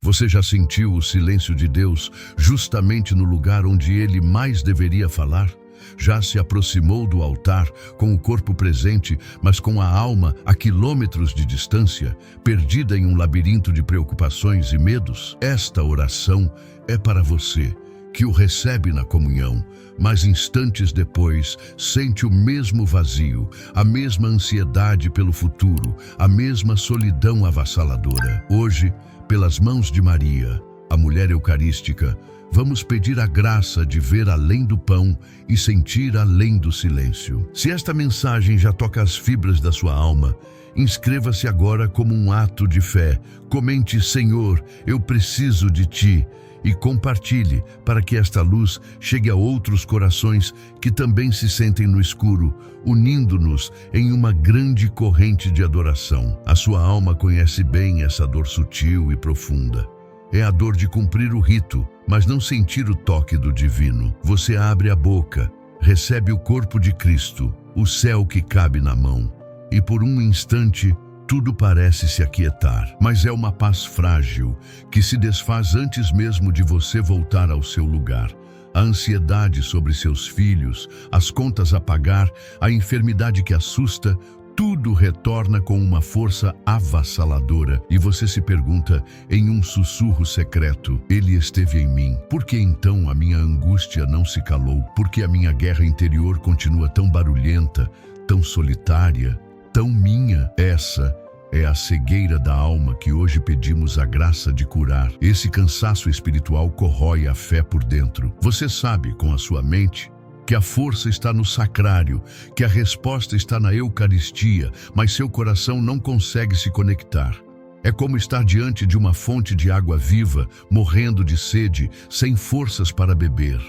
Você já sentiu o silêncio de Deus justamente no lugar onde Ele mais deveria falar? Já se aproximou do altar com o corpo presente, mas com a alma a quilômetros de distância, perdida em um labirinto de preocupações e medos? Esta oração é para você, que o recebe na comunhão, mas instantes depois sente o mesmo vazio, a mesma ansiedade pelo futuro, a mesma solidão avassaladora. Hoje, pelas mãos de Maria, a mulher eucarística, vamos pedir a graça de ver além do pão e sentir além do silêncio. Se esta mensagem já toca as fibras da sua alma, inscreva-se agora como um ato de fé. Comente: Senhor, eu preciso de Ti. E compartilhe para que esta luz chegue a outros corações que também se sentem no escuro, unindo-nos em uma grande corrente de adoração. A sua alma conhece bem essa dor sutil e profunda. É a dor de cumprir o rito, mas não sentir o toque do divino. Você abre a boca, recebe o corpo de Cristo, o céu que cabe na mão, e por um instante tudo parece se aquietar, mas é uma paz frágil que se desfaz antes mesmo de você voltar ao seu lugar. A ansiedade sobre seus filhos, as contas a pagar, a enfermidade que assusta, tudo retorna com uma força avassaladora e você se pergunta em um sussurro secreto: Ele esteve em mim. Por que então a minha angústia não se calou? Por que a minha guerra interior continua tão barulhenta, tão solitária, tão minha? Essa é a cegueira da alma que hoje pedimos a graça de curar. Esse cansaço espiritual corrói a fé por dentro. Você sabe com a sua mente que a força está no sacrário, que a resposta está na Eucaristia, mas seu coração não consegue se conectar. É como estar diante de uma fonte de água viva, morrendo de sede, sem forças para beber.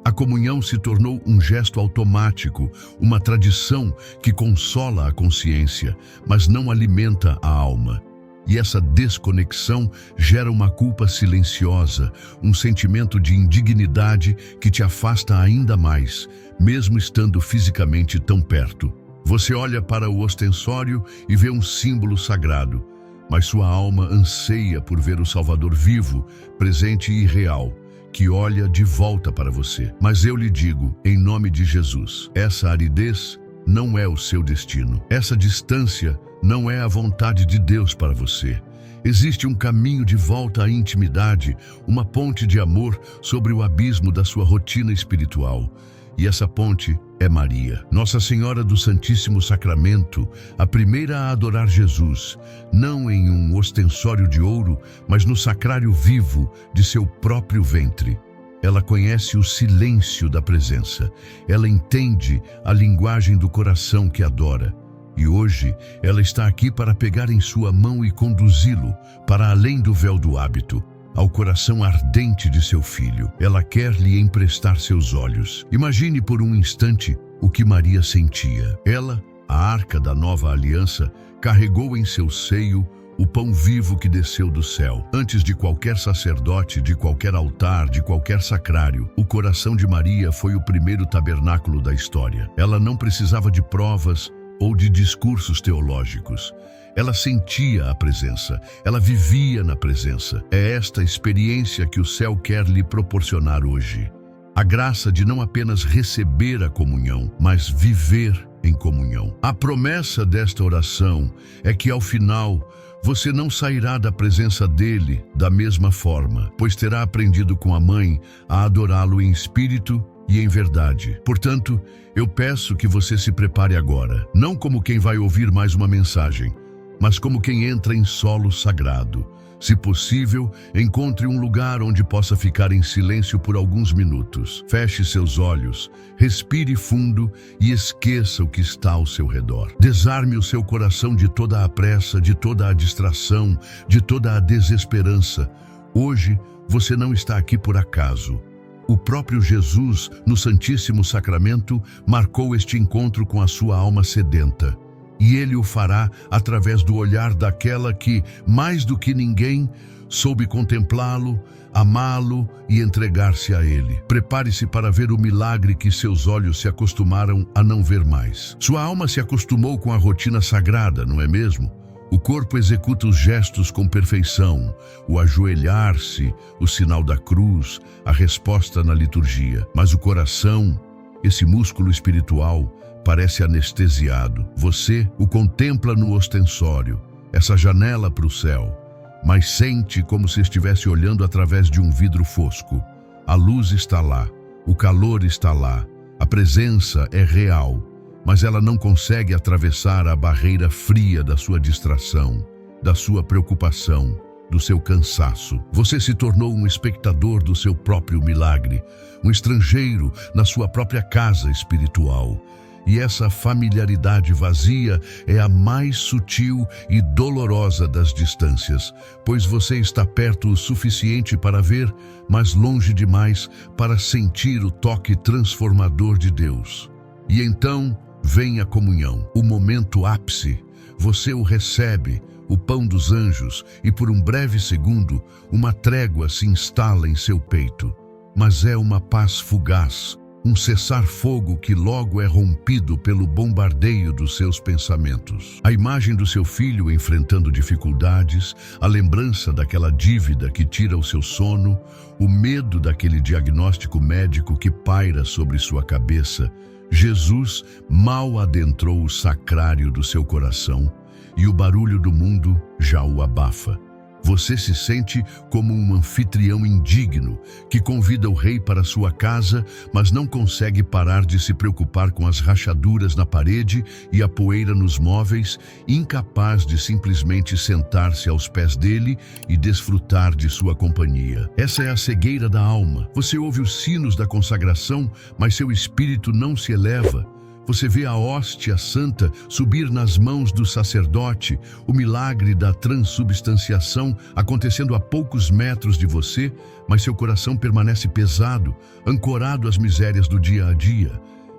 A comunhão se tornou um gesto automático, uma tradição que consola a consciência, mas não alimenta a alma. E essa desconexão gera uma culpa silenciosa, um sentimento de indignidade que te afasta ainda mais, mesmo estando fisicamente tão perto. Você olha para o ostensório e vê um símbolo sagrado, mas sua alma anseia por ver o Salvador vivo, presente e real, que olha de volta para você. Mas eu lhe digo, em nome de Jesus, essa aridez não é o seu destino. Essa distância não é a vontade de Deus para você. Existe um caminho de volta à intimidade, uma ponte de amor sobre o abismo da sua rotina espiritual. E essa ponte é Maria, Nossa Senhora do Santíssimo Sacramento, a primeira a adorar Jesus, não em um ostensório de ouro, mas no sacrário vivo de seu próprio ventre. Ela conhece o silêncio da presença. Ela entende a linguagem do coração que adora. E hoje ela está aqui para pegar em sua mão e conduzi-lo para além do véu do hábito, ao coração ardente de seu filho. Ela quer lhe emprestar seus olhos. Imagine por um instante o que Maria sentia. Ela, a arca da nova aliança, carregou em seu seio o pão vivo que desceu do céu. Antes de qualquer sacerdote, de qualquer altar, de qualquer sacrário, o coração de Maria foi o primeiro tabernáculo da história. Ela não precisava de provas ou de discursos teológicos. Ela sentia a presença, ela vivia na presença. É esta experiência que o céu quer lhe proporcionar hoje. A graça de não apenas receber a comunhão, mas viver em comunhão. A promessa desta oração é que ao final você não sairá da presença dele da mesma forma, pois terá aprendido com a mãe a adorá-lo em espírito e em verdade. Portanto, eu peço que você se prepare agora, não como quem vai ouvir mais uma mensagem, mas como quem entra em solo sagrado. Se possível, encontre um lugar onde possa ficar em silêncio por alguns minutos. Feche seus olhos, respire fundo e esqueça o que está ao seu redor. Desarme o seu coração de toda a pressa, de toda a distração, de toda a desesperança. Hoje, você não está aqui por acaso. O próprio Jesus, no Santíssimo Sacramento, marcou este encontro com a sua alma sedenta. E ele o fará através do olhar daquela que, mais do que ninguém, soube contemplá-lo, amá-lo e entregar-se a ele. Prepare-se para ver o milagre que seus olhos se acostumaram a não ver mais. Sua alma se acostumou com a rotina sagrada, não é mesmo? O corpo executa os gestos com perfeição, o ajoelhar-se, o sinal da cruz, a resposta na liturgia. Mas o coração, esse músculo espiritual, parece anestesiado. Você o contempla no ostensório, essa janela para o céu, mas sente como se estivesse olhando através de um vidro fosco. A luz está lá, o calor está lá, a presença é real, mas ela não consegue atravessar a barreira fria da sua distração, da sua preocupação, do seu cansaço. Você se tornou um espectador do seu próprio milagre, um estrangeiro na sua própria casa espiritual. E essa familiaridade vazia é a mais sutil e dolorosa das distâncias, pois você está perto o suficiente para ver, mas longe demais para sentir o toque transformador de Deus. E então vem a comunhão, o momento ápice. Você o recebe, o pão dos anjos, e por um breve segundo, uma trégua se instala em seu peito. Mas é uma paz fugaz, um cessar-fogo que logo é rompido pelo bombardeio dos seus pensamentos. A imagem do seu filho enfrentando dificuldades, a lembrança daquela dívida que tira o seu sono, o medo daquele diagnóstico médico que paira sobre sua cabeça. Jesus mal adentrou o sacrário do seu coração e o barulho do mundo já o abafa. Você se sente como um anfitrião indigno que convida o rei para sua casa, mas não consegue parar de se preocupar com as rachaduras na parede e a poeira nos móveis, incapaz de simplesmente sentar-se aos pés dele e desfrutar de sua companhia. Essa é a cegueira da alma. Você ouve os sinos da consagração, mas seu espírito não se eleva. Você vê a hóstia santa subir nas mãos do sacerdote, o milagre da transubstanciação acontecendo a poucos metros de você, mas seu coração permanece pesado, ancorado às misérias do dia a dia.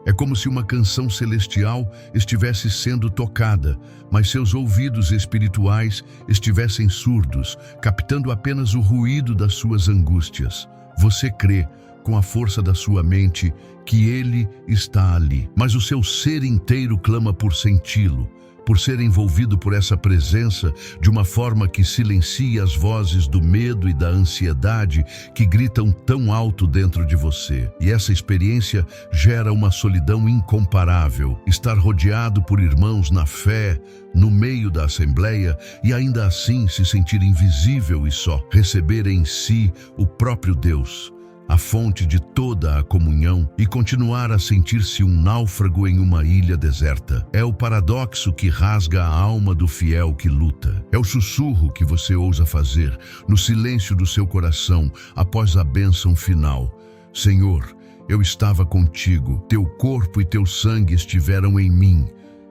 É como se uma canção celestial estivesse sendo tocada, mas seus ouvidos espirituais estivessem surdos, captando apenas o ruído das suas angústias. Você crê, com a força da sua mente, que Ele está ali. Mas o seu ser inteiro clama por senti-lo, por ser envolvido por essa presença de uma forma que silencia as vozes do medo e da ansiedade que gritam tão alto dentro de você. E essa experiência gera uma solidão incomparável. Estar rodeado por irmãos na fé, no meio da assembleia, e ainda assim se sentir invisível e só. Receber em si o próprio Deus, a fonte de toda a comunhão, e continuar a sentir-se um náufrago em uma ilha deserta. É o paradoxo que rasga a alma do fiel que luta. É o sussurro que você ousa fazer no silêncio do seu coração após a bênção final. Senhor, eu estava contigo, teu corpo e teu sangue estiveram em mim.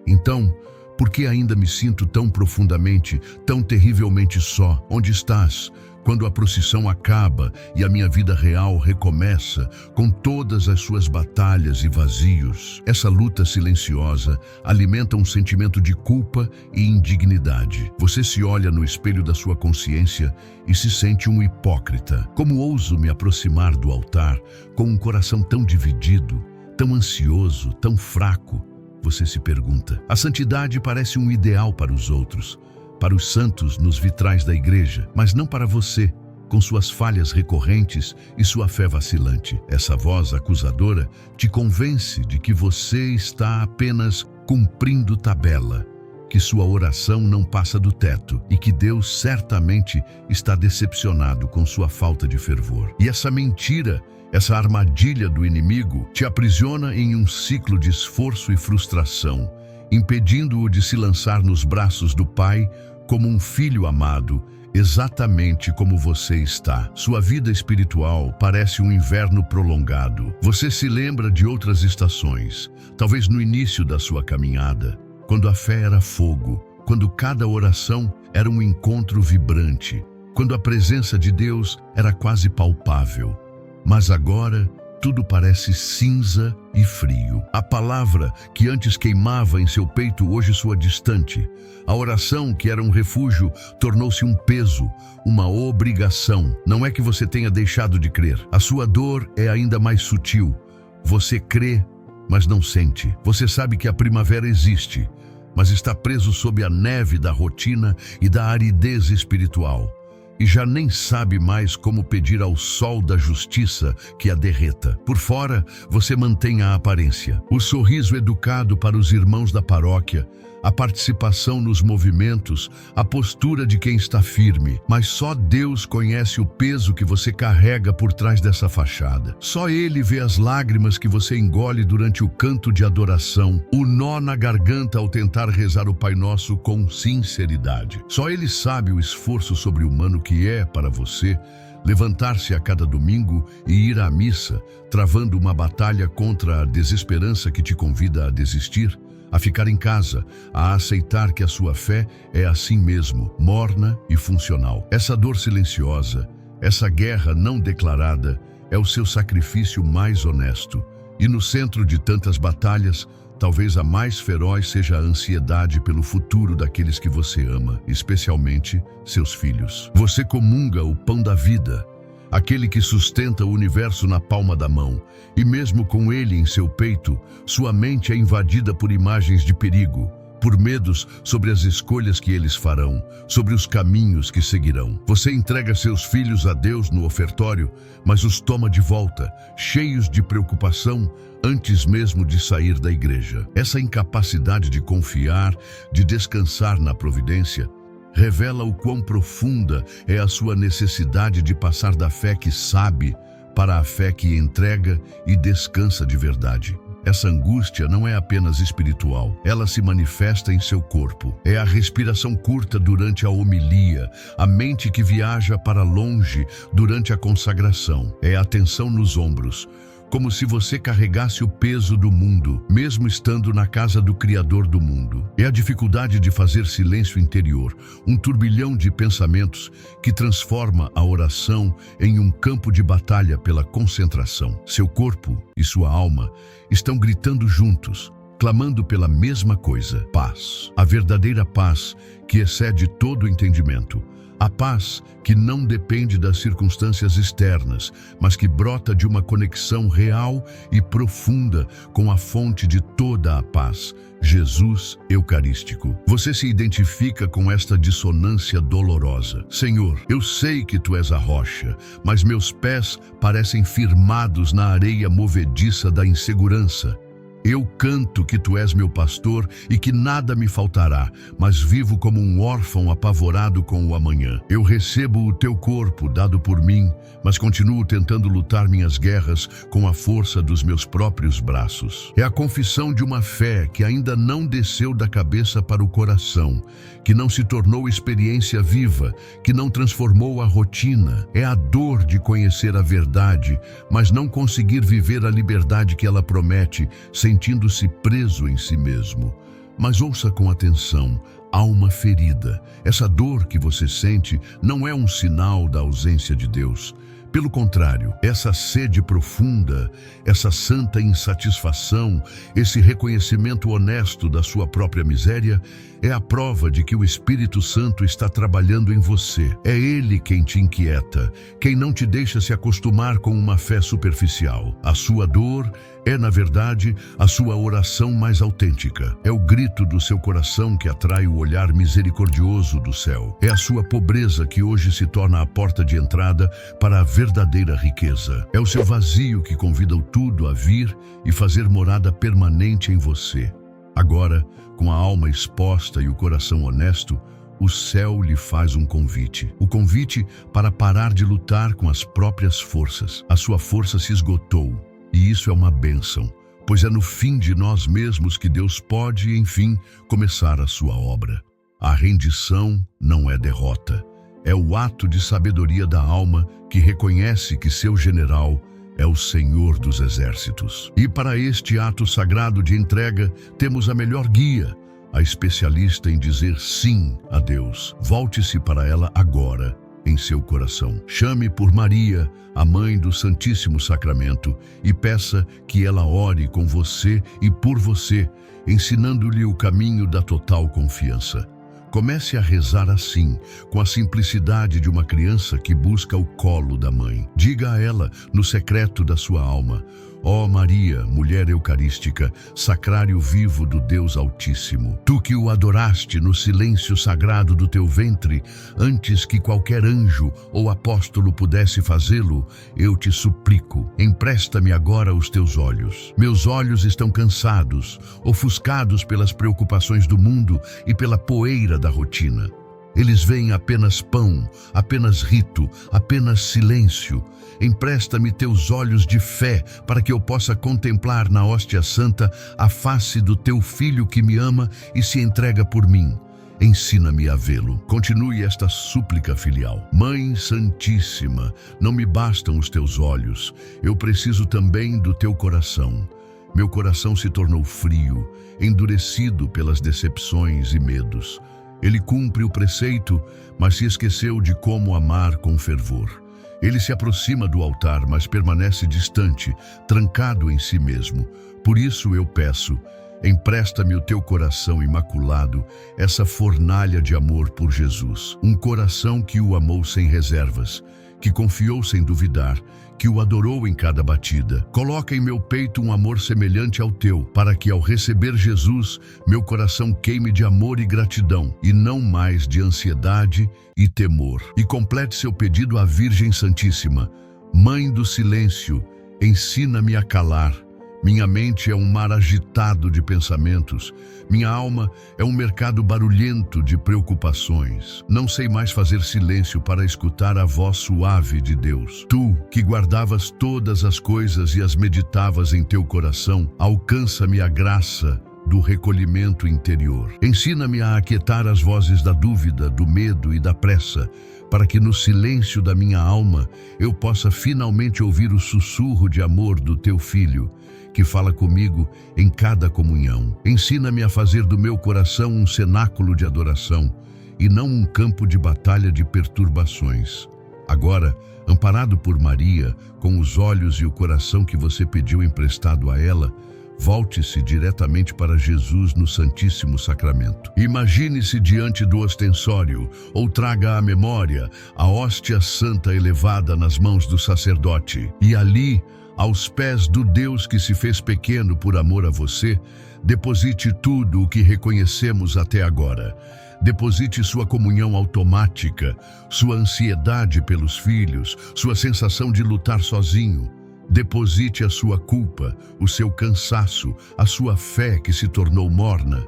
Então, por que ainda me sinto tão profundamente, tão terrivelmente só? Onde estás? Quando a procissão acaba e a minha vida real recomeça, com todas as suas batalhas e vazios, essa luta silenciosa alimenta um sentimento de culpa e indignidade. Você se olha no espelho da sua consciência e se sente um hipócrita. Como ouso me aproximar do altar com um coração tão dividido, tão ansioso, tão fraco? Você se pergunta. A santidade parece um ideal para os outros, para os santos nos vitrais da igreja, mas não para você, com suas falhas recorrentes e sua fé vacilante. Essa voz acusadora te convence de que você está apenas cumprindo tabela, que sua oração não passa do teto e que Deus certamente está decepcionado com sua falta de fervor. E essa mentira, essa armadilha do inimigo, te aprisiona em um ciclo de esforço e frustração, impedindo-o de se lançar nos braços do Pai como um filho amado, exatamente como você está. Sua vida espiritual parece um inverno prolongado. Você se lembra de outras estações, talvez no início da sua caminhada, quando a fé era fogo, quando cada oração era um encontro vibrante, quando a presença de Deus era quase palpável. Mas agora, tudo parece cinza e frio. A palavra que antes queimava em seu peito hoje soa distante. A oração que era um refúgio tornou-se um peso, uma obrigação. Não é que você tenha deixado de crer. A sua dor é ainda mais sutil. Você crê, mas não sente. Você sabe que a primavera existe, mas está preso sob a neve da rotina e da aridez espiritual. E já nem sabe mais como pedir ao sol da justiça que a derreta. Por fora, você mantém a aparência, o sorriso educado para os irmãos da paróquia, a participação nos movimentos, a postura de quem está firme. Mas só Deus conhece o peso que você carrega por trás dessa fachada. Só Ele vê as lágrimas que você engole durante o canto de adoração, o nó na garganta ao tentar rezar o Pai Nosso com sinceridade. Só Ele sabe o esforço sobre-humano que é para você levantar-se a cada domingo e ir à missa, travando uma batalha contra a desesperança que te convida a desistir, a ficar em casa, a aceitar que a sua fé é assim mesmo, morna e funcional. Essa dor silenciosa, essa guerra não declarada, é o seu sacrifício mais honesto. E no centro de tantas batalhas, talvez a mais feroz seja a ansiedade pelo futuro daqueles que você ama, especialmente seus filhos. Você comunga o pão da vida, aquele que sustenta o universo na palma da mão, e mesmo com ele em seu peito, sua mente é invadida por imagens de perigo, por medos sobre as escolhas que eles farão, sobre os caminhos que seguirão. Você entrega seus filhos a Deus no ofertório, mas os toma de volta, cheios de preocupação, antes mesmo de sair da igreja. Essa incapacidade de confiar, de descansar na providência, revela o quão profunda é a sua necessidade de passar da fé que sabe para a fé que entrega e descansa de verdade. Essa angústia não é apenas espiritual, ela se manifesta em seu corpo. É a respiração curta durante a homilia, a mente que viaja para longe durante a consagração. É a tensão nos ombros, como se você carregasse o peso do mundo, mesmo estando na casa do Criador do mundo. É a dificuldade de fazer silêncio interior, um turbilhão de pensamentos que transforma a oração em um campo de batalha pela concentração. Seu corpo e sua alma estão gritando juntos, clamando pela mesma coisa: paz. A verdadeira paz que excede todo o entendimento. A paz que não depende das circunstâncias externas, mas que brota de uma conexão real e profunda com a fonte de toda a paz, Jesus Eucarístico. Você se identifica com esta dissonância dolorosa. Senhor, eu sei que Tu és a rocha, mas meus pés parecem firmados na areia movediça da insegurança. Eu canto que Tu és meu pastor e que nada me faltará, mas vivo como um órfão apavorado com o amanhã. Eu recebo o Teu corpo dado por mim, mas continuo tentando lutar minhas guerras com a força dos meus próprios braços. É a confissão de uma fé que ainda não desceu da cabeça para o coração, que não se tornou experiência viva, que não transformou a rotina. É a dor de conhecer a verdade, mas não conseguir viver a liberdade que ela promete, sentindo-se preso em si mesmo. Mas ouça com atenção, alma ferida. Essa dor que você sente não é um sinal da ausência de Deus. Pelo contrário, essa sede profunda, essa santa insatisfação, esse reconhecimento honesto da sua própria miséria, é a prova de que o Espírito Santo está trabalhando em você. É Ele quem te inquieta, quem não te deixa se acostumar com uma fé superficial. A sua dor é, na verdade, a sua oração mais autêntica. É o grito do seu coração que atrai o olhar misericordioso do céu. É a sua pobreza que hoje se torna a porta de entrada para a verdadeira riqueza. É o seu vazio que convida o tudo a vir e fazer morada permanente em você. Agora, com a alma exposta e o coração honesto, o céu lhe faz um convite. O convite para parar de lutar com as próprias forças. A sua força se esgotou, e isso é uma bênção, pois é no fim de nós mesmos que Deus pode, enfim, começar a sua obra. A rendição não é derrota. É o ato de sabedoria da alma que reconhece que seu general é o Senhor dos exércitos. E para este ato sagrado de entrega, temos a melhor guia, a especialista em dizer sim a Deus. Volte-se para ela agora, em seu coração. Chame por Maria, a mãe do Santíssimo Sacramento, e peça que ela ore com você e por você, ensinando-lhe o caminho da total confiança. Comece a rezar assim, com a simplicidade de uma criança que busca o colo da mãe. Diga a ela, no secreto da sua alma: Ó Maria, mulher eucarística, sacrário vivo do Deus Altíssimo, tu que o adoraste no silêncio sagrado do teu ventre, antes que qualquer anjo ou apóstolo pudesse fazê-lo, eu te suplico, empresta-me agora os teus olhos. Meus olhos estão cansados, ofuscados pelas preocupações do mundo e pela poeira da rotina. Eles veem apenas pão, apenas rito, apenas silêncio. Empresta-me teus olhos de fé para que eu possa contemplar na hóstia santa a face do teu Filho que me ama e se entrega por mim. Ensina-me a vê-lo. Continue esta súplica filial. Mãe Santíssima, não me bastam os teus olhos, eu preciso também do teu coração. Meu coração se tornou frio, endurecido pelas decepções e medos. Ele cumpre o preceito, mas se esqueceu de como amar com fervor. Ele se aproxima do altar, mas permanece distante, trancado em si mesmo. Por isso eu peço, empresta-me o teu coração imaculado, essa fornalha de amor por Jesus. Um coração que o amou sem reservas, que confiou sem duvidar, que o adorou em cada batida. Coloca em meu peito um amor semelhante ao teu, para que ao receber Jesus, meu coração queime de amor e gratidão, e não mais de ansiedade e temor. E complete seu pedido à Virgem Santíssima. Mãe do silêncio, ensina-me a calar. Minha mente é um mar agitado de pensamentos. Minha alma é um mercado barulhento de preocupações. Não sei mais fazer silêncio para escutar a voz suave de Deus. Tu, que guardavas todas as coisas e as meditavas em teu coração, alcança-me a graça do recolhimento interior. Ensina-me a aquietar as vozes da dúvida, do medo e da pressa, para que no silêncio da minha alma eu possa finalmente ouvir o sussurro de amor do teu Filho, que fala comigo em cada comunhão. Ensina-me a fazer do meu coração um cenáculo de adoração e não um campo de batalha de perturbações. Agora, amparado por Maria, com os olhos e o coração que você pediu emprestado a ela, volte-se diretamente para Jesus no Santíssimo Sacramento. Imagine-se diante do ostensório ou traga à memória a hóstia santa elevada nas mãos do sacerdote e ali, aos pés do Deus que se fez pequeno por amor a você, deposite tudo o que reconhecemos até agora. Deposite sua comunhão automática, sua ansiedade pelos filhos, sua sensação de lutar sozinho. Deposite a sua culpa, o seu cansaço, a sua fé que se tornou morna.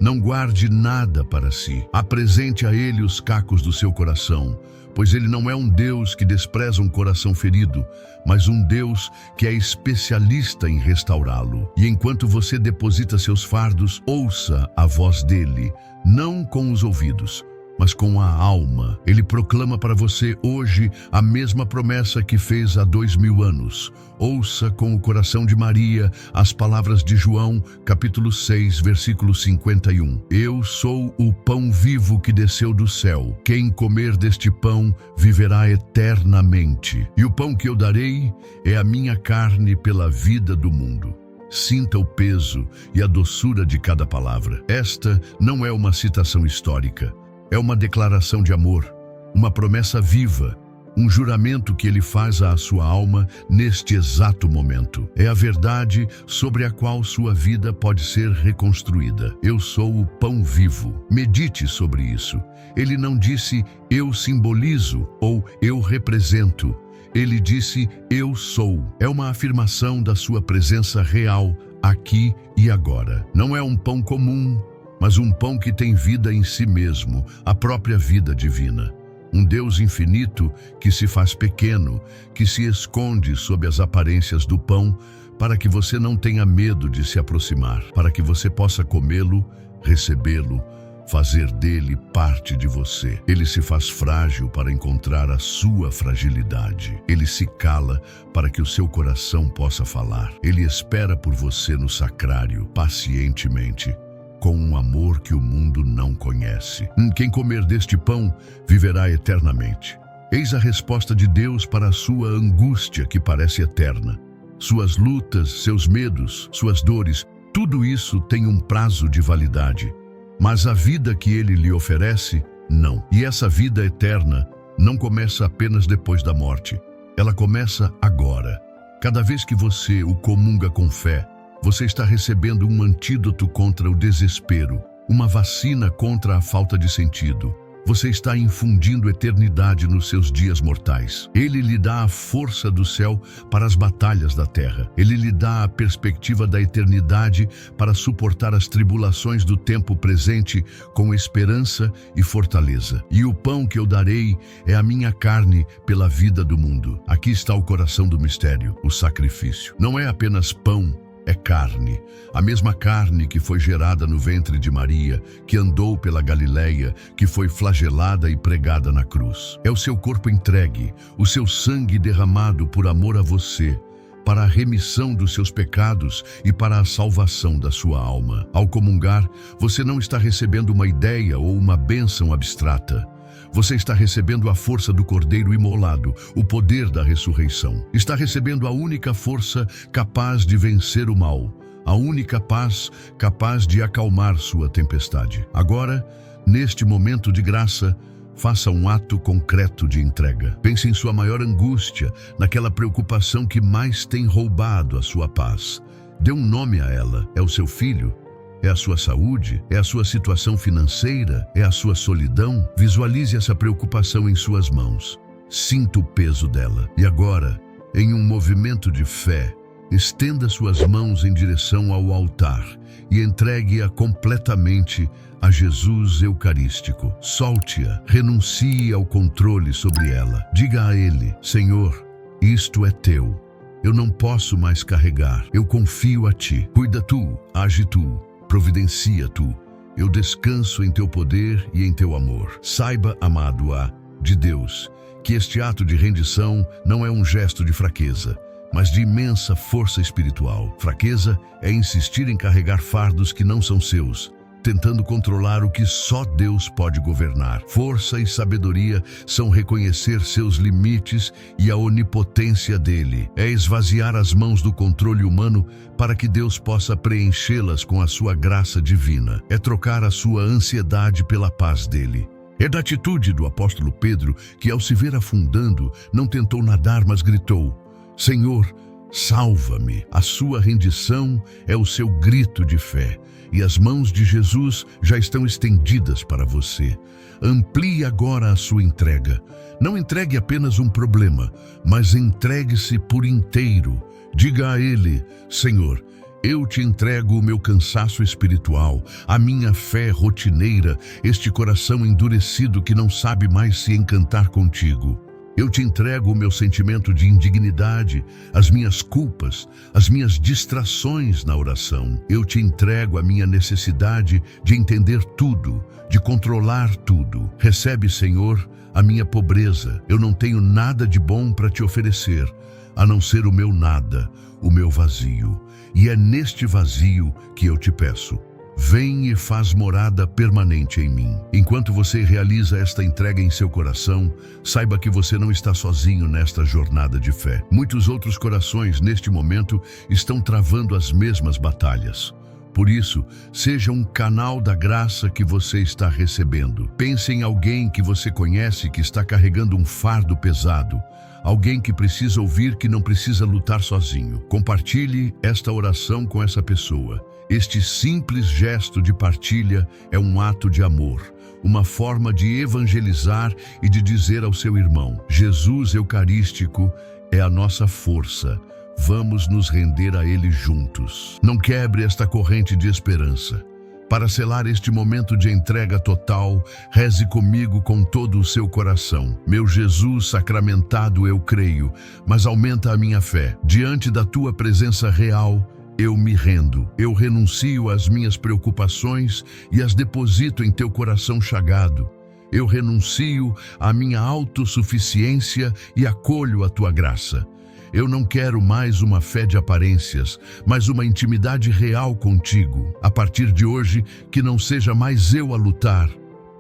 Não guarde nada para si. Apresente a Ele os cacos do seu coração, pois Ele não é um Deus que despreza um coração ferido, mas um Deus que é especialista em restaurá-lo. E enquanto você deposita seus fardos, ouça a voz dele, não com os ouvidos, mas com a alma. Ele proclama para você hoje a mesma promessa que fez há 2000 anos. Ouça com o coração de Maria as palavras de João, capítulo 6, versículo 51. Eu sou o pão vivo que desceu do céu. Quem comer deste pão viverá eternamente. E o pão que eu darei é a minha carne pela vida do mundo. Sinta o peso e a doçura de cada palavra. Esta não é uma citação histórica. É uma declaração de amor, uma promessa viva, um juramento que ele faz à sua alma neste exato momento. É a verdade sobre a qual sua vida pode ser reconstruída. Eu sou o pão vivo. Medite sobre isso. Ele não disse eu simbolizo ou eu represento. Ele disse eu sou. É uma afirmação da sua presença real aqui e agora. Não é um pão comum, mas um pão que tem vida em si mesmo, a própria vida divina. Um Deus infinito que se faz pequeno, que se esconde sob as aparências do pão, para que você não tenha medo de se aproximar, para que você possa comê-lo, recebê-lo, fazer dele parte de você. Ele se faz frágil para encontrar a sua fragilidade. Ele se cala para que o seu coração possa falar. Ele espera por você no sacrário, pacientemente, com um amor que o mundo não conhece. Quem comer deste pão viverá eternamente. Eis a resposta de Deus para a sua angústia que parece eterna. Suas lutas, seus medos, suas dores, tudo isso tem um prazo de validade. Mas a vida que Ele lhe oferece, não. E essa vida eterna não começa apenas depois da morte. Ela começa agora. Cada vez que você o comunga com fé, você está recebendo um antídoto contra o desespero, uma vacina contra a falta de sentido. Você está infundindo eternidade nos seus dias mortais. Ele lhe dá a força do céu para as batalhas da terra. Ele lhe dá a perspectiva da eternidade para suportar as tribulações do tempo presente com esperança e fortaleza. E o pão que eu darei é a minha carne pela vida do mundo. Aqui está o coração do mistério, o sacrifício. Não é apenas pão, é carne, a mesma carne que foi gerada no ventre de Maria, que andou pela Galileia, que foi flagelada e pregada na cruz. É o seu corpo entregue, o seu sangue derramado por amor a você, para a remissão dos seus pecados e para a salvação da sua alma. Ao comungar, você não está recebendo uma ideia ou uma bênção abstrata. Você está recebendo a força do Cordeiro imolado, o poder da ressurreição. Está recebendo a única força capaz de vencer o mal, a única paz capaz de acalmar sua tempestade. Agora, neste momento de graça, faça um ato concreto de entrega. Pense em sua maior angústia, naquela preocupação que mais tem roubado a sua paz. Dê um nome a ela. É o seu filho? É a sua saúde? É a sua situação financeira? É a sua solidão? Visualize essa preocupação em suas mãos. Sinta o peso dela. E agora, em um movimento de fé, estenda suas mãos em direção ao altar e entregue-a completamente a Jesus Eucarístico. Solte-a, renuncie ao controle sobre ela. Diga a Ele: Senhor, isto é teu. Eu não posso mais carregar. Eu confio a Ti. Cuida Tu, age Tu. Providencia Tu, eu descanso em Teu poder e em Teu amor. Saiba, amado de Deus, que este ato de rendição não é um gesto de fraqueza, mas de imensa força espiritual. Fraqueza é insistir em carregar fardos que não são seus, tentando controlar o que só Deus pode governar. Força e sabedoria são reconhecer seus limites e a onipotência dele. É esvaziar as mãos do controle humano para que Deus possa preenchê-las com a sua graça divina. É trocar a sua ansiedade pela paz dele. É da atitude do apóstolo Pedro que, ao se ver afundando, não tentou nadar, mas gritou: Senhor, salva-me. A sua rendição é o seu grito de fé. E as mãos de Jesus já estão estendidas para você. Amplie agora a sua entrega. Não entregue apenas um problema, mas entregue-se por inteiro. Diga a Ele: Senhor, eu te entrego o meu cansaço espiritual, a minha fé rotineira, este coração endurecido que não sabe mais se encantar contigo. Eu te entrego o meu sentimento de indignidade, as minhas culpas, as minhas distrações na oração. Eu te entrego a minha necessidade de entender tudo, de controlar tudo. Recebe, Senhor, a minha pobreza. Eu não tenho nada de bom para te oferecer, a não ser o meu nada, o meu vazio. E é neste vazio que eu te peço: vem e faz morada permanente em mim. Enquanto você realiza esta entrega em seu coração, saiba que você não está sozinho nesta jornada de fé. Muitos outros corações, neste momento, estão travando as mesmas batalhas. Por isso, seja um canal da graça que você está recebendo. Pense em alguém que você conhece que está carregando um fardo pesado. Alguém que precisa ouvir que não precisa lutar sozinho. Compartilhe esta oração com essa pessoa. Este simples gesto de partilha é um ato de amor, uma forma de evangelizar e de dizer ao seu irmão: Jesus Eucarístico é a nossa força. Vamos nos render a Ele juntos. Não quebre esta corrente de esperança. Para selar este momento de entrega total, reze comigo com todo o seu coração. Meu Jesus sacramentado, eu creio, mas aumenta a minha fé. Diante da tua presença real, eu me rendo. Eu renuncio às minhas preocupações e as deposito em teu coração chagado. Eu renuncio à minha autossuficiência e acolho a tua graça. Eu não quero mais uma fé de aparências, mas uma intimidade real contigo. A partir de hoje, que não seja mais eu a lutar,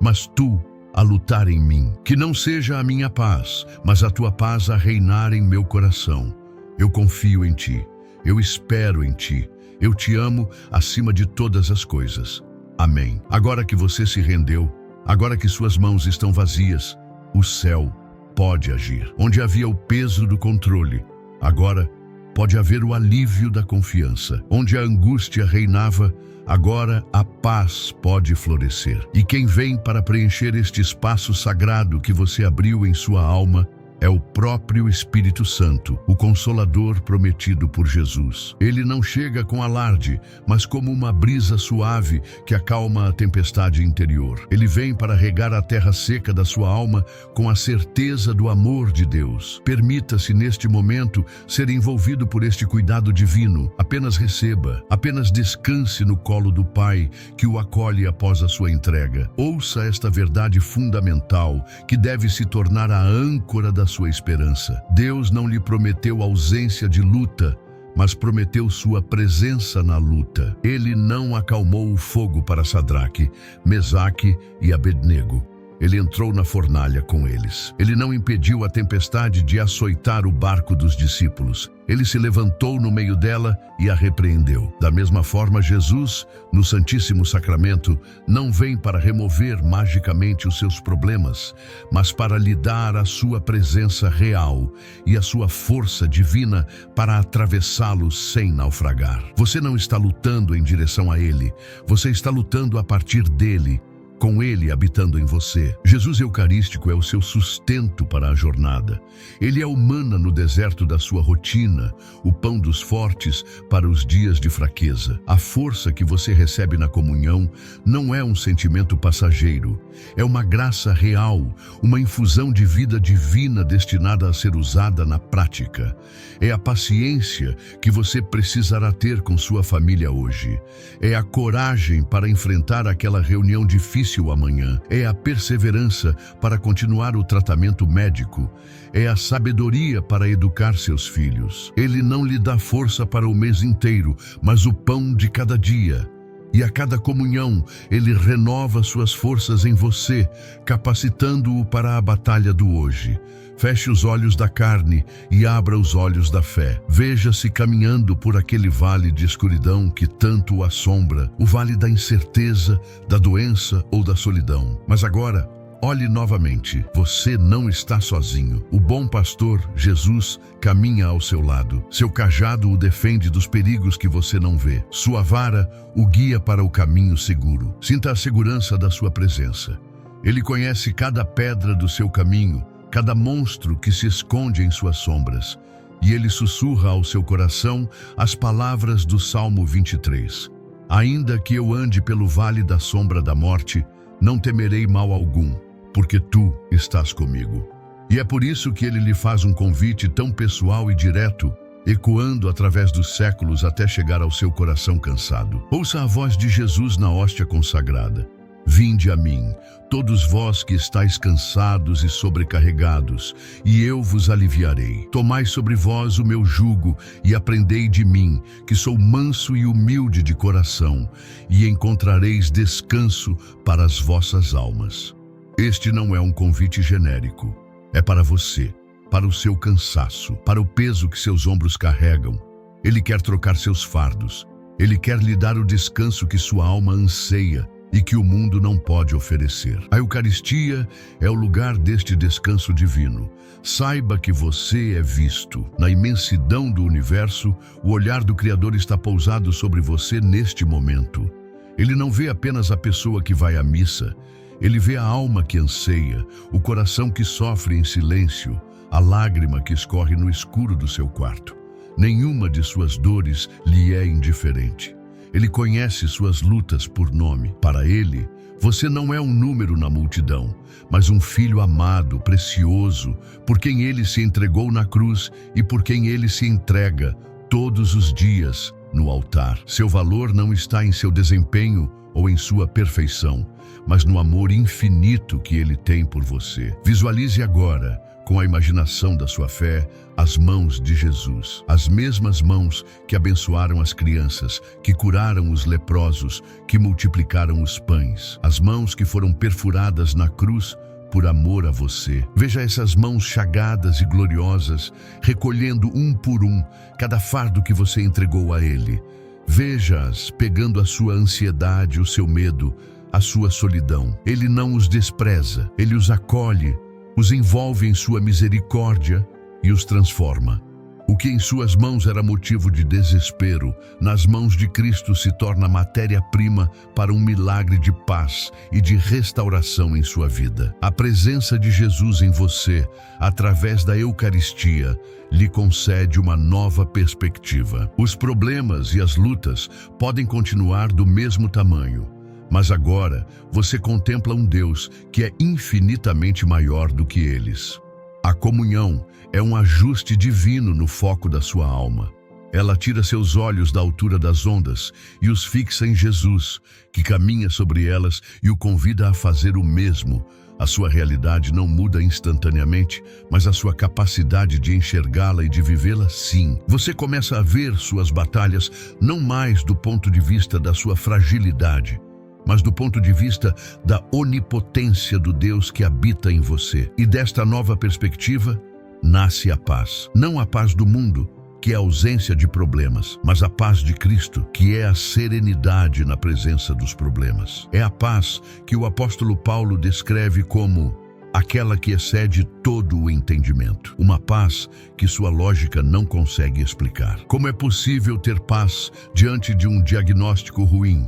mas tu a lutar em mim. Que não seja a minha paz, mas a tua paz a reinar em meu coração. Eu confio em ti, eu espero em ti, eu te amo acima de todas as coisas. Amém. Agora que você se rendeu, agora que suas mãos estão vazias, o céu pode agir. Onde havia o peso do controle, agora pode haver o alívio da confiança. Onde a angústia reinava, agora a paz pode florescer. E quem vem para preencher este espaço sagrado que você abriu em sua alma é o próprio Espírito Santo, o Consolador prometido por Jesus. Ele não chega com alarde, mas como uma brisa suave que acalma a tempestade interior. Ele vem para regar a terra seca da sua alma com a certeza do amor de Deus. Permita-se neste momento ser envolvido por este cuidado divino. Apenas receba, apenas descanse no colo do Pai que o acolhe após a sua entrega. Ouça esta verdade fundamental que deve se tornar a âncora da sua esperança. Deus não lhe prometeu ausência de luta, mas prometeu sua presença na luta. Ele não acalmou o fogo para Sadraque, Mesaque e Abednego. Ele entrou na fornalha com eles. Ele não impediu a tempestade de açoitar o barco dos discípulos. Ele se levantou no meio dela e a repreendeu. Da mesma forma, Jesus, no Santíssimo Sacramento, não vem para remover magicamente os seus problemas, mas para lhe dar a sua presença real e a sua força divina para atravessá-los sem naufragar. Você não está lutando em direção a Ele, você está lutando a partir dele, com Ele habitando em você. Jesus Eucarístico é o seu sustento para a jornada. Ele é o mana no deserto da sua rotina, o pão dos fortes para os dias de fraqueza. A força que você recebe na comunhão não é um sentimento passageiro, é uma graça real, uma infusão de vida divina destinada a ser usada na prática. É a paciência que você precisará ter com sua família hoje. É a coragem para enfrentar aquela reunião difícil amanhã. É a perseverança para continuar o tratamento médico. É a sabedoria para educar seus filhos. Ele não lhe dá força para o mês inteiro, mas o pão de cada dia. E a cada comunhão, Ele renova suas forças em você, capacitando-o para a batalha do hoje. Feche os olhos da carne e abra os olhos da fé. Veja-se caminhando por aquele vale de escuridão que tanto o assombra, o vale da incerteza, da doença ou da solidão. Mas agora, olhe novamente. Você não está sozinho. O bom pastor, Jesus, caminha ao seu lado. Seu cajado o defende dos perigos que você não vê. Sua vara o guia para o caminho seguro. Sinta a segurança da sua presença. Ele conhece cada pedra do seu caminho, cada monstro que se esconde em suas sombras. E ele sussurra ao seu coração as palavras do Salmo 23. Ainda que eu ande pelo vale da sombra da morte, não temerei mal algum, porque tu estás comigo. E é por isso que ele lhe faz um convite tão pessoal e direto, ecoando através dos séculos até chegar ao seu coração cansado. Ouça a voz de Jesus na hóstia consagrada. Vinde a mim, todos vós que estáis cansados e sobrecarregados, e eu vos aliviarei. Tomai sobre vós o meu jugo e aprendei de mim, que sou manso e humilde de coração, e encontrareis descanso para as vossas almas. Este não é um convite genérico, é para você, para o seu cansaço, para o peso que seus ombros carregam. Ele quer trocar seus fardos, ele quer lhe dar o descanso que sua alma anseia e que o mundo não pode oferecer. A Eucaristia é o lugar deste descanso divino. Saiba que você é visto. Na imensidão do universo, o olhar do Criador está pousado sobre você neste momento. Ele não vê apenas a pessoa que vai à missa, ele vê a alma que anseia, o coração que sofre em silêncio, a lágrima que escorre no escuro do seu quarto. Nenhuma de suas dores lhe é indiferente. Ele conhece suas lutas por nome. Para ele, você não é um número na multidão, mas um filho amado, precioso, por quem ele se entregou na cruz e por quem ele se entrega todos os dias no altar. Seu valor não está em seu desempenho ou em sua perfeição, mas no amor infinito que ele tem por você. Visualize agora, com a imaginação da sua fé, as mãos de Jesus. As mesmas mãos que abençoaram as crianças, que curaram os leprosos, que multiplicaram os pães. As mãos que foram perfuradas na cruz por amor a você. Veja essas mãos chagadas e gloriosas, recolhendo um por um cada fardo que você entregou a Ele. Veja-as pegando a sua ansiedade, o seu medo, a sua solidão. Ele não os despreza, Ele os acolhe, os envolve em sua misericórdia e os transforma. O que em suas mãos era motivo de desespero, nas mãos de Cristo se torna matéria-prima para um milagre de paz e de restauração em sua vida. A presença de Jesus em você, através da Eucaristia, lhe concede uma nova perspectiva. Os problemas e as lutas podem continuar do mesmo tamanho, mas agora você contempla um Deus que é infinitamente maior do que eles. A comunhão é um ajuste divino no foco da sua alma. Ela tira seus olhos da altura das ondas e os fixa em Jesus, que caminha sobre elas e o convida a fazer o mesmo. A sua realidade não muda instantaneamente, mas a sua capacidade de enxergá-la e de vivê-la sim. Você começa a ver suas batalhas não mais do ponto de vista da sua fragilidade, mas do ponto de vista da onipotência do Deus que habita em você. E desta nova perspectiva, nasce a paz. Não a paz do mundo, que é a ausência de problemas, mas a paz de Cristo, que é a serenidade na presença dos problemas. É a paz que o apóstolo Paulo descreve como aquela que excede todo o entendimento. Uma paz que sua lógica não consegue explicar. Como é possível ter paz diante de um diagnóstico ruim?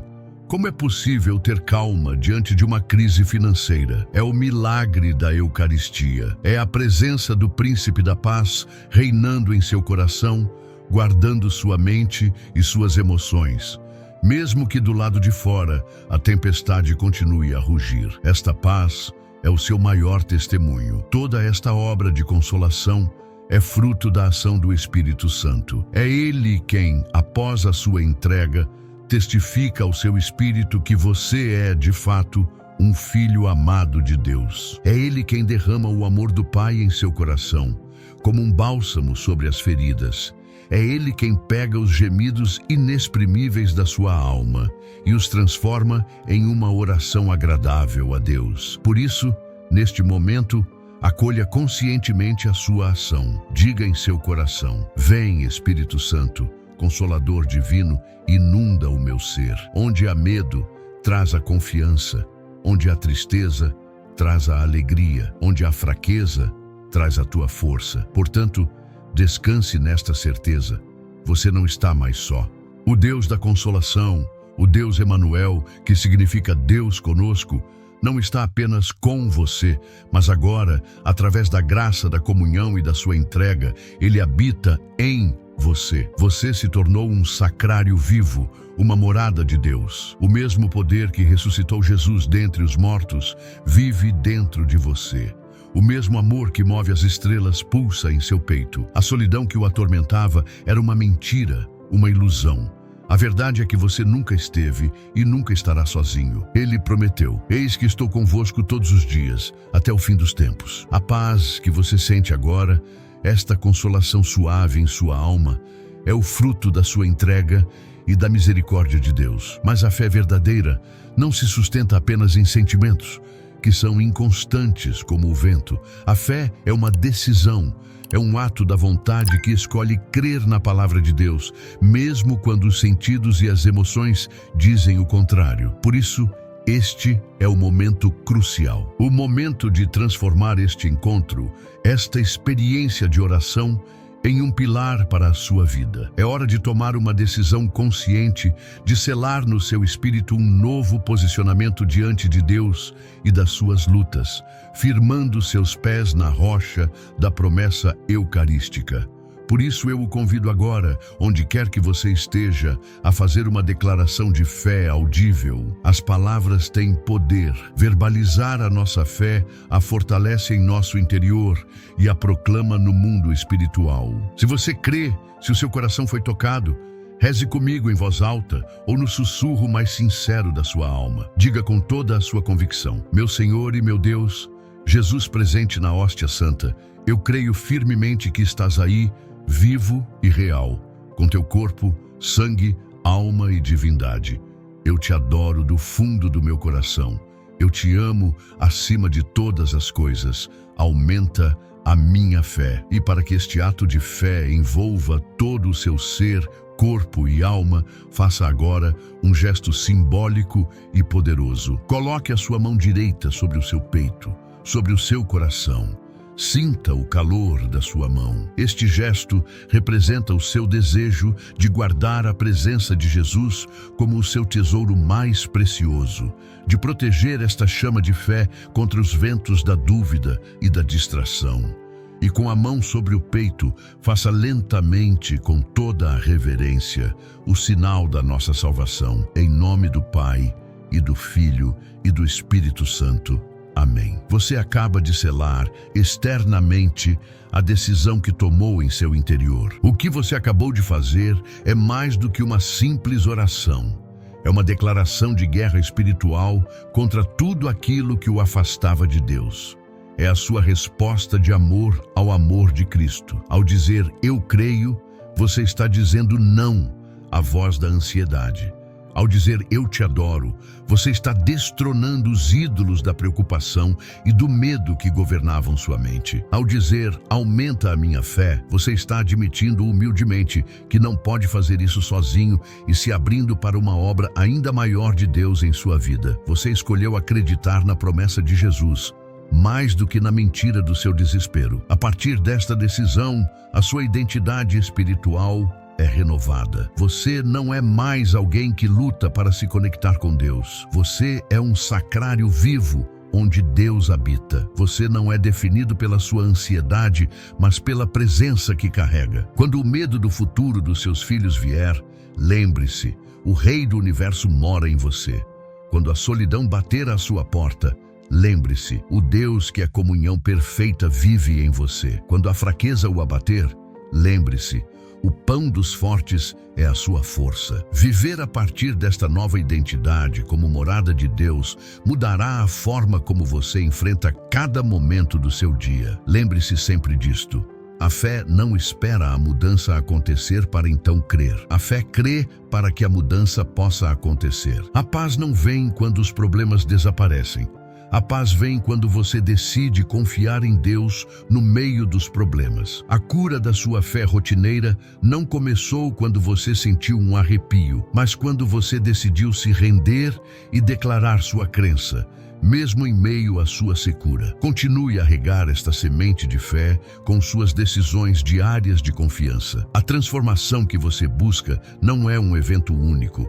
Como é possível ter calma diante de uma crise financeira? É o milagre da Eucaristia. É a presença do Príncipe da Paz reinando em seu coração, guardando sua mente e suas emoções. Mesmo que do lado de fora a tempestade continue a rugir. Esta paz é o seu maior testemunho. Toda esta obra de consolação é fruto da ação do Espírito Santo. É Ele quem, após a sua entrega, testifica ao seu espírito que você é, de fato, um filho amado de Deus. É Ele quem derrama o amor do Pai em seu coração, como um bálsamo sobre as feridas. É Ele quem pega os gemidos inexprimíveis da sua alma e os transforma em uma oração agradável a Deus. Por isso, neste momento, acolha conscientemente a sua ação. Diga em seu coração: vem, Espírito Santo, Consolador divino, inunda o meu ser. Onde há medo, traz a confiança. Onde há tristeza, traz a alegria. Onde há fraqueza, traz a tua força. Portanto, descanse nesta certeza. Você não está mais só. O Deus da consolação, o Deus Emanuel, que significa Deus conosco, não está apenas com você, mas agora, através da graça, da comunhão e da sua entrega, Ele habita em você. Você se tornou um sacrário vivo, uma morada de Deus. O mesmo poder que ressuscitou Jesus dentre os mortos vive dentro de você. O mesmo amor que move as estrelas pulsa em seu peito. A solidão que o atormentava era uma mentira, uma ilusão. A verdade é que você nunca esteve e nunca estará sozinho. Ele prometeu: eis que estou convosco todos os dias, até o fim dos tempos. A paz que você sente agora, esta consolação suave em sua alma, é o fruto da sua entrega e da misericórdia de Deus. Mas a fé verdadeira não se sustenta apenas em sentimentos, que são inconstantes como o vento. A fé é uma decisão, é um ato da vontade que escolhe crer na palavra de Deus, mesmo quando os sentidos e as emoções dizem o contrário. Por isso, este é o momento crucial, o momento de transformar este encontro, esta experiência de oração, em um pilar para a sua vida. É hora de tomar uma decisão consciente, de selar no seu espírito um novo posicionamento diante de Deus e das suas lutas, firmando seus pés na rocha da promessa eucarística. Por isso eu o convido agora, onde quer que você esteja, a fazer uma declaração de fé audível. As palavras têm poder. Verbalizar a nossa fé a fortalece em nosso interior e a proclama no mundo espiritual. Se você crê, se o seu coração foi tocado, reze comigo em voz alta ou no sussurro mais sincero da sua alma. Diga com toda a sua convicção: meu Senhor e meu Deus, Jesus presente na hóstia santa, eu creio firmemente que estás aí, vivo e real, com teu corpo, sangue, alma e divindade. Eu te adoro do fundo do meu coração. Eu te amo acima de todas as coisas. Aumenta a minha fé. E para que este ato de fé envolva todo o seu ser, corpo e alma, faça agora um gesto simbólico e poderoso. Coloque a sua mão direita sobre o seu peito, sobre o seu coração. Sinta o calor da sua mão. Este gesto representa o seu desejo de guardar a presença de Jesus como o seu tesouro mais precioso, de proteger esta chama de fé contra os ventos da dúvida e da distração. E com a mão sobre o peito, faça lentamente, com toda a reverência, o sinal da nossa salvação, em nome do Pai, e do Filho, e do Espírito Santo. Amém. Você acaba de selar externamente a decisão que tomou em seu interior. O que você acabou de fazer é mais do que uma simples oração. É uma declaração de guerra espiritual contra tudo aquilo que o afastava de Deus. É a sua resposta de amor ao amor de Cristo. Ao dizer "eu creio", você está dizendo não à voz da ansiedade. Ao dizer "eu te adoro", você está destronando os ídolos da preocupação e do medo que governavam sua mente. Ao dizer "aumenta a minha fé", você está admitindo humildemente que não pode fazer isso sozinho e se abrindo para uma obra ainda maior de Deus em sua vida. Você escolheu acreditar na promessa de Jesus, mais do que na mentira do seu desespero. A partir desta decisão, a sua identidade espiritual é renovada. Você não é mais alguém que luta para se conectar com Deus. Você é um sacrário vivo onde Deus habita. Você não é definido pela sua ansiedade, mas pela presença que carrega. Quando o medo do futuro dos seus filhos vier, lembre-se, o Rei do Universo mora em você. Quando a solidão bater à sua porta, lembre-se, o Deus que é comunhão perfeita vive em você. Quando a fraqueza o abater, lembre-se, o pão dos fortes é a sua força. Viver a partir desta nova identidade como morada de Deus mudará a forma como você enfrenta cada momento do seu dia. Lembre-se sempre disto. A fé não espera a mudança acontecer para então crer. A fé crê para que a mudança possa acontecer. A paz não vem quando os problemas desaparecem. A paz vem quando você decide confiar em Deus no meio dos problemas. A cura da sua fé rotineira não começou quando você sentiu um arrepio, mas quando você decidiu se render e declarar sua crença, mesmo em meio à sua secura. Continue a regar esta semente de fé com suas decisões diárias de confiança. A transformação que você busca não é um evento único,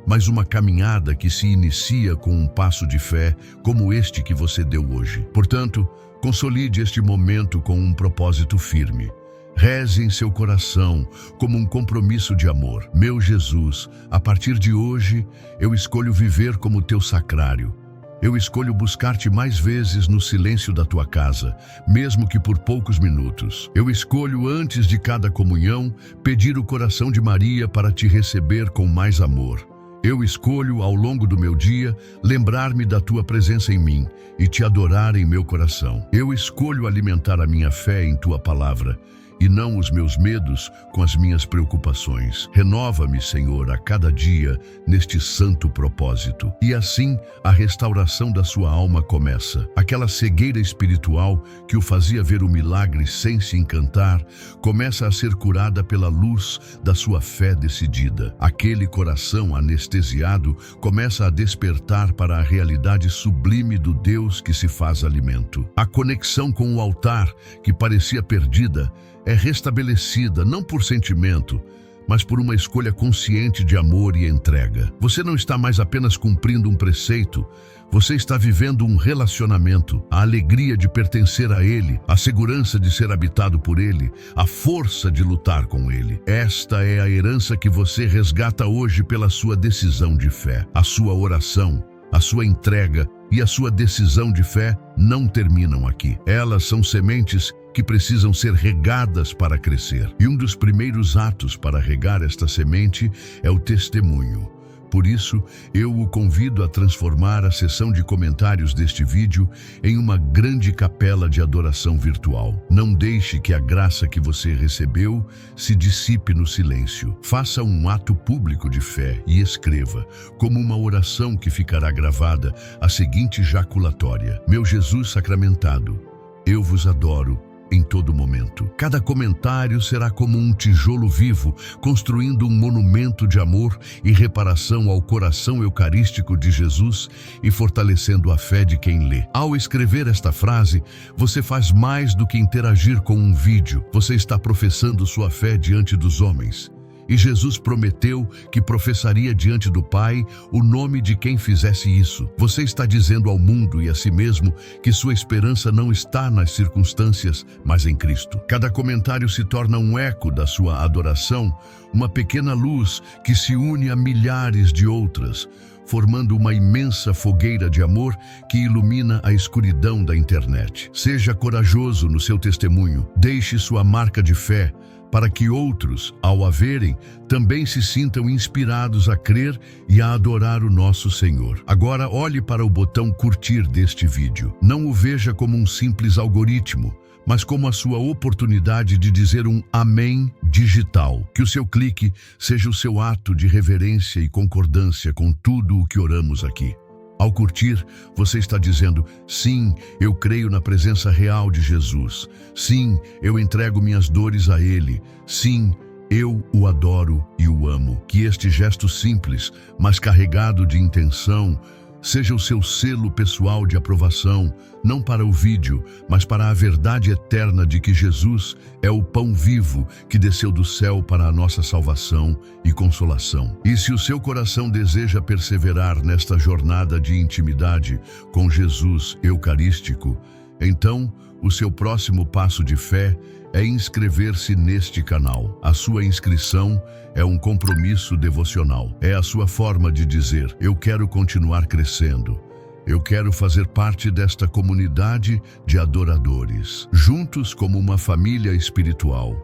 mas uma caminhada que se inicia com um passo de fé como este que você deu hoje. Portanto, consolide este momento com um propósito firme. Reze em seu coração como um compromisso de amor. Meu Jesus, a partir de hoje, eu escolho viver como teu sacrário. Eu escolho buscar-te mais vezes no silêncio da tua casa, mesmo que por poucos minutos. Eu escolho, antes de cada comunhão, pedir o coração de Maria para te receber com mais amor. Eu escolho, ao longo do meu dia, lembrar-me da tua presença em mim e te adorar em meu coração. Eu escolho alimentar a minha fé em tua palavra e não os meus medos com as minhas preocupações. Renova-me, Senhor, a cada dia neste santo propósito. E assim, a restauração da sua alma começa. Aquela cegueira espiritual que o fazia ver o milagre sem se encantar, começa a ser curada pela luz da sua fé decidida. Aquele coração anestesiado começa a despertar para a realidade sublime do Deus que se faz alimento. A conexão com o altar, que parecia perdida, é restabelecida não por sentimento, mas por uma escolha consciente de amor e entrega. Você não está mais apenas cumprindo um preceito, você está vivendo um relacionamento, a alegria de pertencer a Ele, a segurança de ser habitado por Ele, a força de lutar com Ele. Esta é a herança que você resgata hoje pela sua decisão de fé. A sua oração, a sua entrega e a sua decisão de fé não terminam aqui. Elas são sementes que precisam ser regadas para crescer. E um dos primeiros atos para regar esta semente é o testemunho. Por isso, eu o convido a transformar a seção de comentários deste vídeo em uma grande capela de adoração virtual. Não deixe que a graça que você recebeu se dissipe no silêncio. Faça um ato público de fé e escreva, como uma oração que ficará gravada, a seguinte jaculatória: Meu Jesus sacramentado, eu vos adoro em todo momento. Cada comentário será como um tijolo vivo, construindo um monumento de amor e reparação ao coração eucarístico de Jesus e fortalecendo a fé de quem lê. Ao escrever esta frase, você faz mais do que interagir com um vídeo. Você está professando sua fé diante dos homens. E Jesus prometeu que professaria diante do Pai o nome de quem fizesse isso. Você está dizendo ao mundo e a si mesmo que sua esperança não está nas circunstâncias, mas em Cristo. Cada comentário se torna um eco da sua adoração, uma pequena luz que se une a milhares de outras, formando uma imensa fogueira de amor que ilumina a escuridão da internet. Seja corajoso no seu testemunho, deixe sua marca de fé, para que outros, ao a verem, também se sintam inspirados a crer e a adorar o nosso Senhor. Agora olhe para o botão curtir deste vídeo. Não o veja como um simples algoritmo, mas como a sua oportunidade de dizer um amém digital. Que o seu clique seja o seu ato de reverência e concordância com tudo o que oramos aqui. Ao curtir, você está dizendo, sim, eu creio na presença real de Jesus. Sim, eu entrego minhas dores a Ele. Sim, eu o adoro e o amo. Que este gesto simples, mas carregado de intenção, seja o seu selo pessoal de aprovação, não para o vídeo, mas para a verdade eterna de que Jesus é o pão vivo que desceu do céu para a nossa salvação e consolação. E se o seu coração deseja perseverar nesta jornada de intimidade com Jesus eucarístico, então o seu próximo passo de fé é inscrever-se neste canal. A sua inscrição é um compromisso devocional. É a sua forma de dizer, eu quero continuar crescendo. Eu quero fazer parte desta comunidade de adoradores. Juntos como uma família espiritual,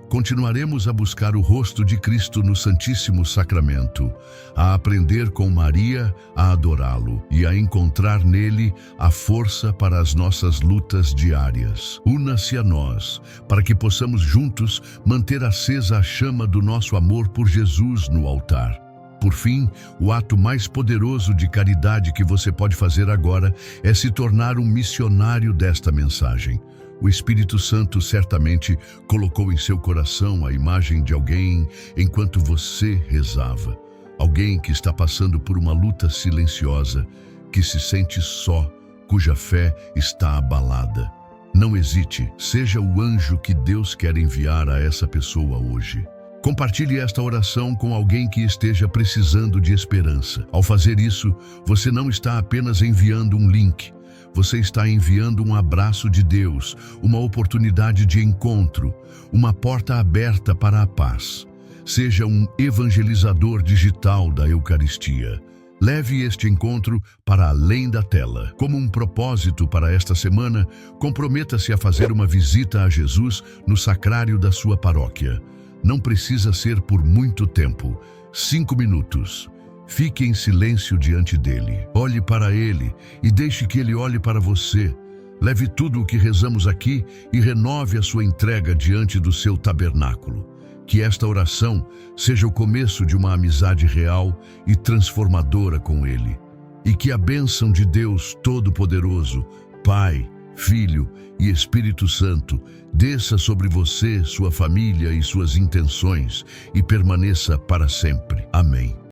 continuaremos a buscar o rosto de Cristo no Santíssimo Sacramento, a aprender com Maria a adorá-lo e a encontrar nele a força para as nossas lutas diárias. Una-se a nós, para que possamos juntos manter acesa a chama do nosso amor por Jesus no altar. Por fim, o ato mais poderoso de caridade que você pode fazer agora é se tornar um missionário desta mensagem. O Espírito Santo certamente colocou em seu coração a imagem de alguém enquanto você rezava. Alguém que está passando por uma luta silenciosa, que se sente só, cuja fé está abalada. Não hesite, seja o anjo que Deus quer enviar a essa pessoa hoje. Compartilhe esta oração com alguém que esteja precisando de esperança. Ao fazer isso, você não está apenas enviando um link. Você está enviando um abraço de Deus, uma oportunidade de encontro, uma porta aberta para a paz. Seja um evangelizador digital da Eucaristia. Leve este encontro para além da tela. Como um propósito para esta semana, comprometa-se a fazer uma visita a Jesus no sacrário da sua paróquia. Não precisa ser por muito tempo, 5 minutos. Fique em silêncio diante dele. Olhe para ele e deixe que ele olhe para você. Leve tudo o que rezamos aqui e renove a sua entrega diante do seu tabernáculo. Que esta oração seja o começo de uma amizade real e transformadora com ele. E que a bênção de Deus Todo-Poderoso, Pai, Filho e Espírito Santo, desça sobre você, sua família e suas intenções e permaneça para sempre. Amém.